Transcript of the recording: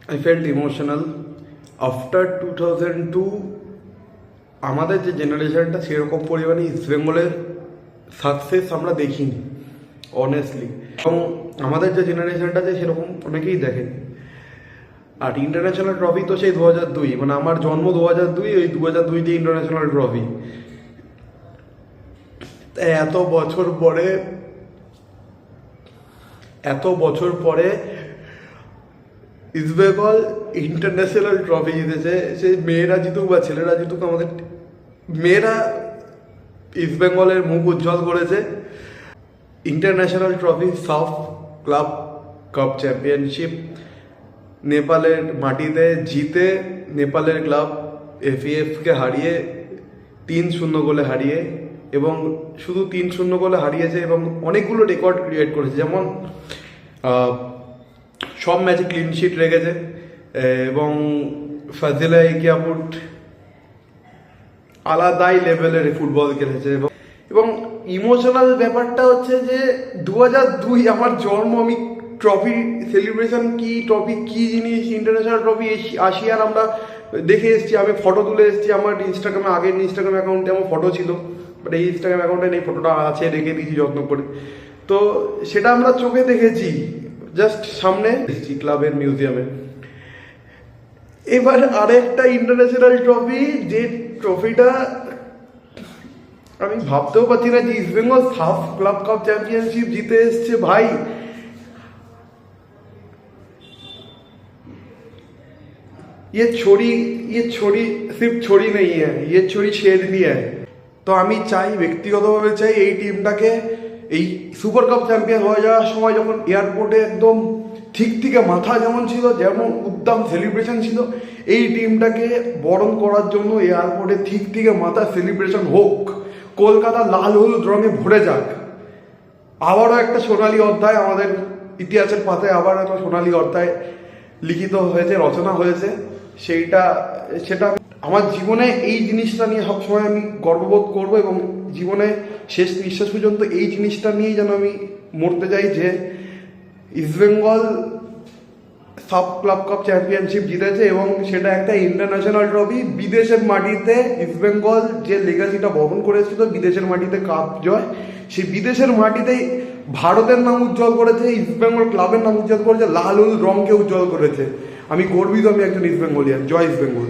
I felt emotional after 2002. আমাদের যে জেনারেশনটা সেরকম পরিমাণে ইস্ট বেঙ্গলের সাকসেস আমরা দেখিনি অনেস্টলি, এবং আমাদের যে জেনারেশনটা আছে সেরকম অনেকেই দেখেনি। আর ইন্টারন্যাশনাল ট্রফি তো সেই 2002, মানে আমার জন্ম 2002, ওই 2002 ইন্টারন্যাশনাল ট্রফি। এত বছর পরে ইস্ট বেঙ্গল ইন্টারন্যাশনাল ট্রফি জিতেছে। সে মেয়েরা জিতুক বা ছেলেরা জিতুক, আমাদের মেয়েরা ইস্ট বেঙ্গলের মুখ উজ্জ্বল করেছে। ইন্টারন্যাশনাল ট্রফি, সাফ ক্লাব কাপ চ্যাম্পিয়নশিপ নেপালের মাটিতে জিতে, নেপালের ক্লাব এফএফকে হারিয়ে 3-0 গোলে হারিয়ে, এবং শুধু 3-0 গোলে হারিয়েছে এবং অনেকগুলো রেকর্ড ক্রিয়েট করেছে। যেমন সব ম্যাচে ক্লিন শিট রেখেছে, এবং ফাজিলা ইকিয়াপুট আলাদাই লেভেলের ফুটবল খেলেছে। এবং ইমোশনাল ব্যাপারটা হচ্ছে যে 2002 আমার জন্ম, আমি ট্রফি সেলিব্রেশন কি, ট্রফি কি জিনিস, ইন্টারন্যাশনাল ট্রফি আসিয়ার আমরা দেখে এসেছি, আমি ফটো তুলে এসেছি আমার ইনস্টাগ্রামে। আগের ইনস্টাগ্রাম অ্যাকাউন্টে আমার ফটো ছিল, বাট এই ইনস্টাগ্রাম অ্যাকাউন্টে নেই, ফটোটা আছে, রেখে দিয়েছি যত্ন করে। তো সেটা আমরা চোখে দেখেছি, জাস্ট সামনে এসেছি ক্লাবের মিউজিয়ামে। এবার আরেকটা ইন্টারন্যাশনাল ট্রফি, যে ট্রফিটা আমি ভাবতেও পারছি না যে ইস্ট বেঙ্গল সাফ ক্লাব কাপ চ্যাম্পিয়নশিপ জিতে এসছে ভাই। ये छोड़ी सिर्फ छोड़ी नहीं है, ये छोड़ी शेर भी है। তো আমি চাই, ব্যক্তিগতভাবে চাই, এই টিমটাকে এই সুপার কাপ চ্যাম্পিয়ন হয়ে যাওয়ার সময় যখন এয়ারপোর্টে একদম ঠিক থেকে মাথা যেমন ছিল, যেমন উদ্দাম সেলিব্রেশন ছিল, এই টিমটাকে বরণ করার জন্য এয়ারপোর্টে ঠিক থেকে মাথা সেলিব্রেশন হোক, কলকাতা লাল হলুদ রঙে ভরে যাক। আবারও একটা সোনালী অধ্যায় আমাদের ইতিহাসের পাতায়, আবার একটা সোনালী অধ্যায় লিখিত হয়েছে, রচনা হয়েছে। সেটা আমার জীবনে এই জিনিসটা নিয়ে সবসময় আমি গর্ববোধ করব, এবং জীবনে শেষ নিঃশ্বাস পর্যন্ত এই জিনিসটা নিয়েই যেন আমি মরতে যাই, যে east Bengal sub club cup championship জিতেছে, এবং সেটা একটা ইন্টারন্যাশনাল ট্রফি। বিদেশের মাটিতে ইস্ট বেঙ্গল যে লেগাসিটা বহন করেছিল, বিদেশের মাটিতে কাপ জয়, সেই বিদেশের মাটিতেই ভারতের নাম উজ্জ্বল করেছে, ইস্ট বেঙ্গল ক্লাবের নাম উজ্জ্বল করেছে, লাল হলুদ রঙকে উজ্জ্বল করেছে। আমি গর্বিত, আমি একজন ইস্ট বেঙ্গলিয়ান। জয় ইস্ট বেঙ্গল।